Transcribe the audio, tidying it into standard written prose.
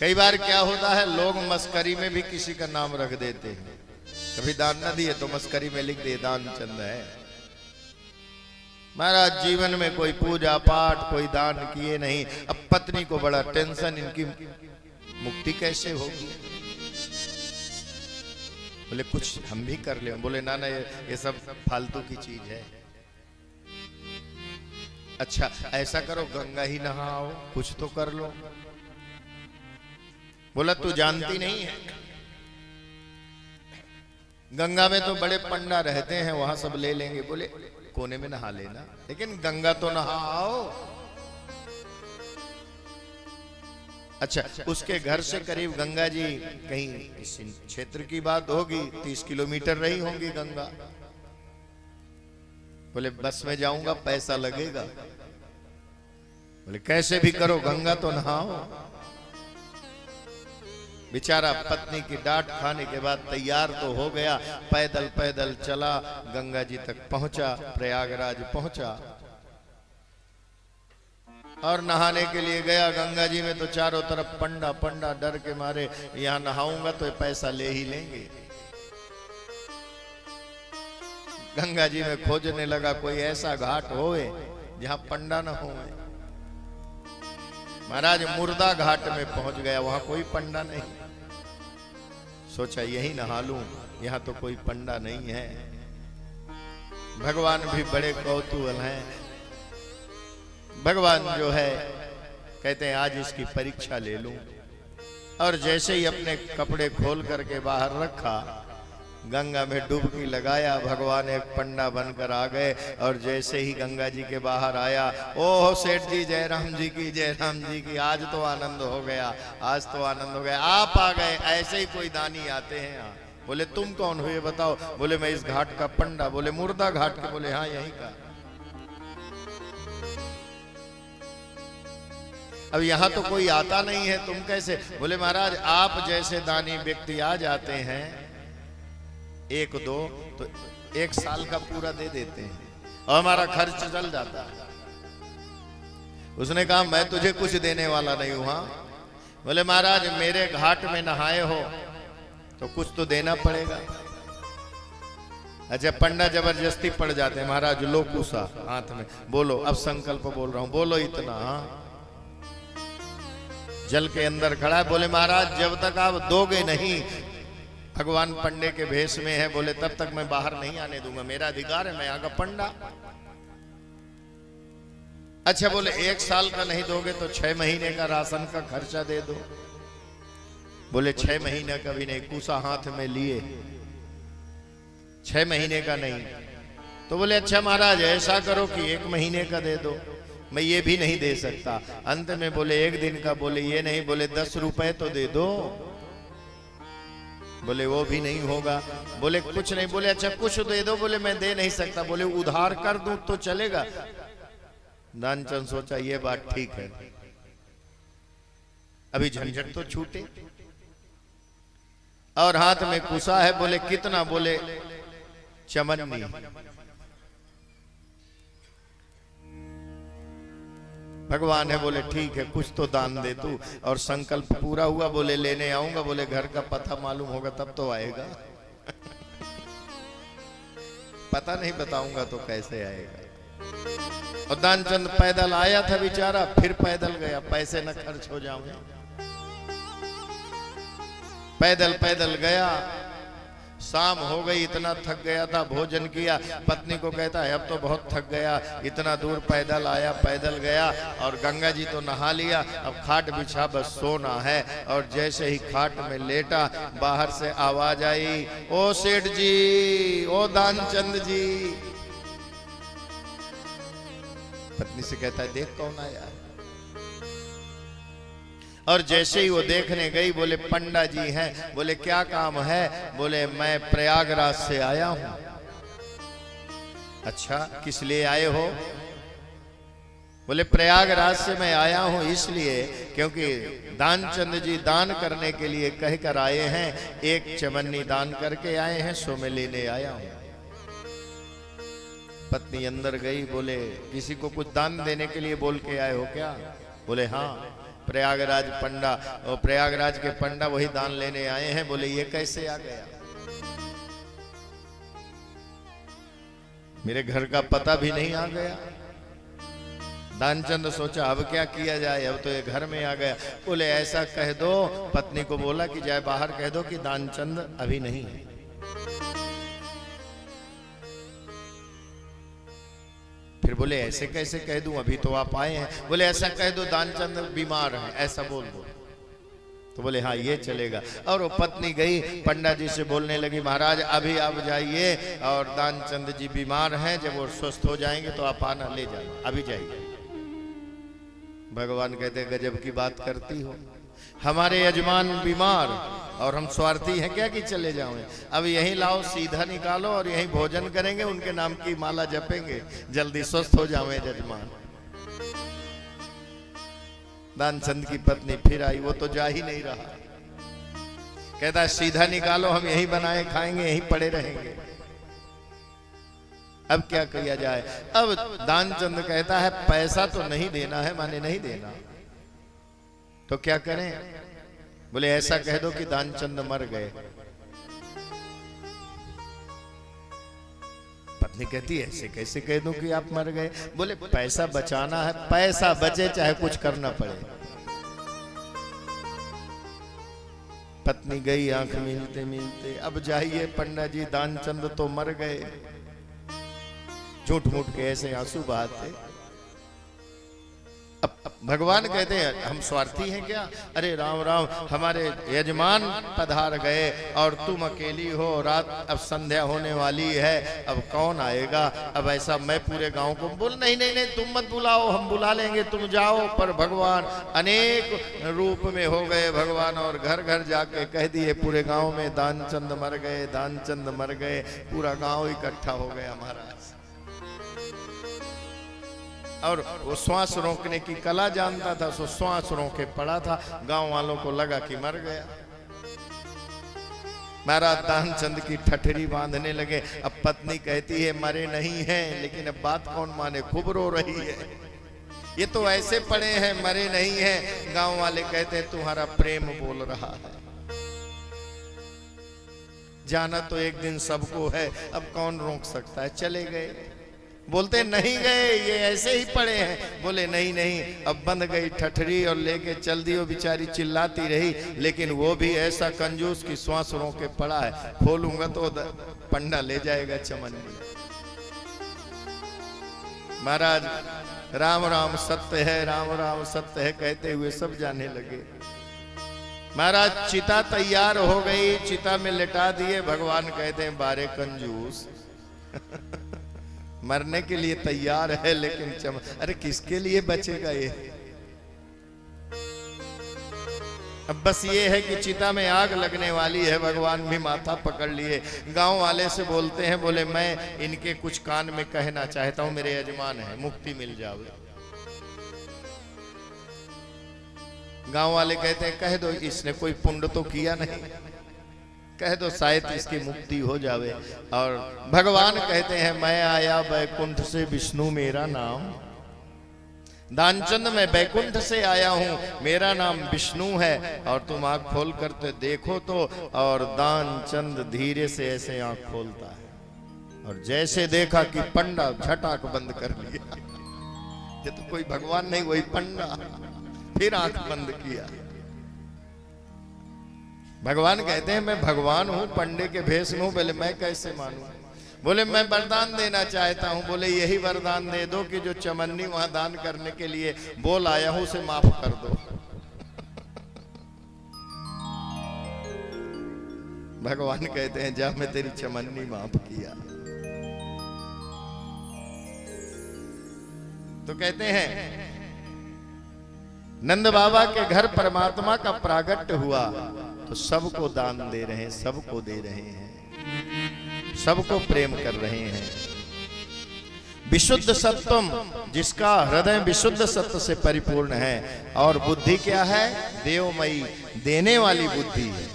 कई बार क्या होता है, लोग मस्करी में भी किसी का नाम रख देते हैं। कभी दान न दिए तो मस्करी में लिख दिए दानचंद है। महाराज जीवन में कोई पूजा पाठ कोई दान किए नहीं। अब पत्नी को बड़ा टेंशन, इनकी मुक्ति कैसे होगी। बोले कुछ हम भी कर ले। बोले ना ना ये सब फालतू की चीज है। अच्छा ऐसा करो गंगा ही नहाओ, कुछ तो कर लो। बोला तू जानती नहीं है, गंगा में तो बड़े पंडा रहते हैं, वहां सब ले लेंगे। बोले कोने में नहा लेना, लेकिन गंगा तो नहाओ। अच्छा उसके घर से करीब गंगा जी कहीं किसी क्षेत्र की बात होगी, 30 किलोमीटर रही होंगी गंगा। बोले बस में जाऊंगा पैसा लगेगा। बोले कैसे भी करो गंगा तो नहाओ। बेचारा पत्नी की डांट खाने के बाद तैयार तो हो गया, पैदल पैदल चला, गंगा जी तक पहुंचा, प्रयागराज पहुंचा और नहाने के लिए गया। गंगा जी में तो चारों तरफ पंडा पंडा, डर के मारे यहां नहाऊंगा तो पैसा ले ही लेंगे। गंगा जी में खोजने लगा कोई ऐसा घाट होए जहां पंडा न होए। महाराज मुर्दा घाट में पहुंच गया, वहां कोई पंडा नहीं। सोचा यही नहा लूं, यहां तो कोई पंडा नहीं है। भगवान भी बड़े कौतूहल हैं। भगवान जो है कहते हैं आज इसकी परीक्षा ले लूं। और जैसे ही अपने कपड़े खोल करके बाहर रखा, गंगा में डुबकी लगाया, भगवान एक पंडा बनकर आ गए। और जैसे ही गंगा जी के बाहर आया, ओह सेठ जी जय राम जी की, जय राम जी की, आज तो आनंद हो गया, आज तो आनंद हो गया, आप आ गए। ऐसे ही कोई दानी आते हैं यहाँ। बोले तुम कौन हुए बताओ। बोले मैं इस घाट का पंडा। बोले मुर्दा घाट के। बोले हाँ यही का। अब यहाँ तो कोई आता नहीं है, तुम कैसे। बोले महाराज आप जैसे दानी व्यक्ति आ जाते हैं, एक दो तो 1 साल का पूरा दे देते हैं और हमारा खर्च चल जाता है। उसने कहा मैं तुझे कुछ देने वाला नहीं हूं। बोले महाराज मेरे घाट में नहाए हो तो कुछ तो देना पड़ेगा। अच्छा पंडा जबरदस्ती पड़ जाते हैं। महाराज लो पूसा हाथ में, बोलो अब संकल्प बोल रहा हूं, बोलो इतना। जल के अंदर खड़ा है। बोले महाराज जब तक आप दोगे नहीं, भगवान पंडे के भेष में है, बोले तब तक मैं बाहर नहीं आने दूंगा, मेरा अधिकार है, मैं आगा पंडा। अच्छा बोले 1 साल का नहीं दोगे तो 6 महीने का राशन का खर्चा दे दो। बोले 6 महीने का भी नहीं। कूसा हाथ में लिए, 6 महीने का नहीं। तो बोले अच्छा महाराज ऐसा करो कि 1 महीने का दे दो। मैं ये भी नहीं दे सकता। अंत में बोले 1 दिन का। बोले ये नहीं। बोले 10 रुपए तो दे दो। बोले वो भी नहीं होगा। बोले कुछ नहीं। बोले अच्छा कुछ दे दो। बोले मैं दे नहीं सकता। बोले उधार कर दूं तो चलेगा। दानचंद सोचा ये बात ठीक है, अभी झंझट तो छूटे। और हाथ में कुसा है। बोले कितना। बोले चमन्नी। भगवान है। बोले ठीक है कुछ तो दान दे तू। और संकल्प पूरा हुआ। बोले लेने आऊंगा। बोले घर का पता मालूम होगा तब तो आएगा। पता नहीं बताऊंगा तो कैसे आएगा। और दानचंद पैदल आया था बेचारा, फिर पैदल गया, पैसे न खर्च हो जाऊंगे। पैदल पैदल गया, शाम हो गई, इतना थक गया था, भोजन किया। पत्नी को कहता है अब तो बहुत थक गया, इतना दूर पैदल आया, पैदल गया और गंगा जी तो नहा लिया, अब खाट बिछा बस सोना है। और जैसे ही खाट में लेटा, बाहर से आवाज आई, ओ सेठ जी, ओ दानचंद जी। पत्नी से कहता है देख कौन आया। और जैसे ही वो देखने गई, बोले पंडा जी हैं। बोले क्या काम है। बोले मैं प्रयागराज से आया हूं। अच्छा किस लिए आए हो। बोले प्रयागराज से मैं आया हूं इसलिए क्योंकि दानचंद जी दान करने के लिए कहकर आए हैं, 1 चमन्नी दान करके आए हैं, सो मैं लेने आया हूं। पत्नी अंदर गई। बोले किसी को कुछ दान देने के लिए बोल के आए हो क्या। बोले हाँ। प्रयागराज पंडा, और प्रयागराज के पंडा वही दान लेने आए हैं। बोले ये कैसे आ गया, मेरे घर का पता भी नहीं आ गया। दानचंद सोचा अब क्या किया जाए, अब तो ये घर में आ गया। बोले ऐसा कह दो, पत्नी को बोला कि जाए बाहर कह दो कि दानचंद अभी नहीं है। फिर बोले ऐसे कैसे कह दूं, अभी तो आप आए हैं। बोले ऐसा कह दो दानचंद बीमार है, ऐसा बोल दो। तो बोले हाँ ये चलेगा। और वो पत्नी गई पंडा जी से बोलने लगी, महाराज अभी आप जाइए और दानचंद जी बीमार हैं, जब वो स्वस्थ हो जाएंगे तो आप आना ले जाना, अभी जाइए। भगवान कहते गजब की बात करती हो, हमारे यजमान बीमार और हम स्वार्थी हैं क्या कि चले जाओ। अब यहीं लाओ, सीधा निकालो और यहीं भोजन करेंगे, उनके नाम की माला जपेंगे, जल्दी स्वस्थ हो जाओ यजमान। दानचंद की पत्नी फिर आई, वो तो जा ही नहीं रहा। कहता सीधा निकालो, हम यहीं बनाए खाएंगे, यहीं पड़े रहेंगे। अब क्या किया जाए। अब दानचंद कहता है पैसा तो नहीं देना है, माने नहीं देना, तो क्या करें। बोले ऐसा कह दो कि दानचंद मर गए। पत्नी कहती है ऐसे कैसे कह दूं कि आप मर गए। बोले पैसा बचाना है, पैसा बचे चाहे कुछ करना पड़े। पत्नी गई आंख मिलते मिलते, अब जाइए पंडा जी दानचंद तो मर गए। झूठ मूठ के ऐसे आंसू बहाते। अब भगवान कहते हैं हम स्वार्थी हैं क्या। अरे राम राम, हमारे यजमान पधार गए और तुम अकेली हो, रात अब संध्या होने वाली है, अब कौन आएगा। अब ऐसा मैं पूरे गांव को बोल नहीं नहीं नहीं तुम मत बुलाओ, हम बुला लेंगे, तुम जाओ। पर भगवान अनेक रूप में हो गए भगवान, और घर घर जाके कह दिए पूरे गांव में दानचंद मर गए, दानचंद मर गए। पूरा गांव इकट्ठा हो गया महाराज। और वो श्वास रोकने की कला जानता था, सो श्वास रोके पड़ा था। गांव वालों को लगा कि मर गया। महाराज दानचंद की ठठरी बांधने लगे। अब पत्नी कहती है मरे नहीं हैं, लेकिन अब बात कौन माने, खूब रो रही है। ये तो ऐसे पड़े हैं, मरे नहीं हैं। गांव वाले कहते हैं तुम्हारा प्रेम बोल रहा है। जाना तो एक दिन सबको है, अब कौन रोक सकता है। चले गए। बोलते नहीं गए, ये ऐसे ही पड़े हैं। बोले नहीं नहीं। अब बंद गई ठठरी और लेके चल दी। वो बेचारी चिल्लाती रही, लेकिन वो भी ऐसा कंजूस की श्वास रोके पड़ा है। खोलूंगा तो पंडा ले जाएगा चमन। महाराज राम राम सत्य है, राम राम सत्य है कहते हुए सब जाने लगे। महाराज चिता तैयार हो गई, चिता में लिटा दिए। भगवान कहते हैं बारे कंजूस मरने के लिए तैयार है, लेकिन अरे किसके लिए बचेगा ये। अब बस ये है कि चिता में आग लगने वाली है। भगवान भी माथा पकड़ लिए। गांव वाले से बोलते हैं, बोले मैं इनके कुछ कान में कहना चाहता हूं, मेरे यजमान है, मुक्ति मिल जावे। गांव वाले कहते हैं कह दो, इसने कोई पुण्य तो किया नहीं, कह दो शायद इसकी मुक्ति हो जावे। और भगवान कहते हैं मैं आया बैकुंठ से, विष्णु मेरा नाम। दानचंद मैं बैकुंठ से आया हूं, मेरा नाम विष्णु है। और तुम आंख खोल कर तो देखो तो, और दानचंद धीरे से ऐसे आंख खोलता है। और जैसे देखा कि पंडा झटाक बंद कर लिया। ये तो कोई भगवान नहीं, वही पंडा। फिर आंख बंद किया। भगवान कहते हैं मैं भगवान हूं, पंडे के भेष में हूं। बोले मैं कैसे मानूं। बोले मैं वरदान देना चाहता हूं। बोले यही वरदान दे दो कि जो चमन्नी वहां दान करने के लिए बोल आया हूं उसे माफ कर दो। भगवान कहते हैं जा मैं तेरी चमन्नी माफ किया। तो कहते हैं नंद बाबा के घर परमात्मा का प्रागट्य हुआ, तो सबको दान दे रहे हैं, सबको दे रहे हैं, सबको प्रेम कर रहे हैं। विशुद्ध सत्वम, जिसका हृदय विशुद्ध सत्व से परिपूर्ण है। और बुद्धि क्या है, देवमयी, देने वाली बुद्धि है।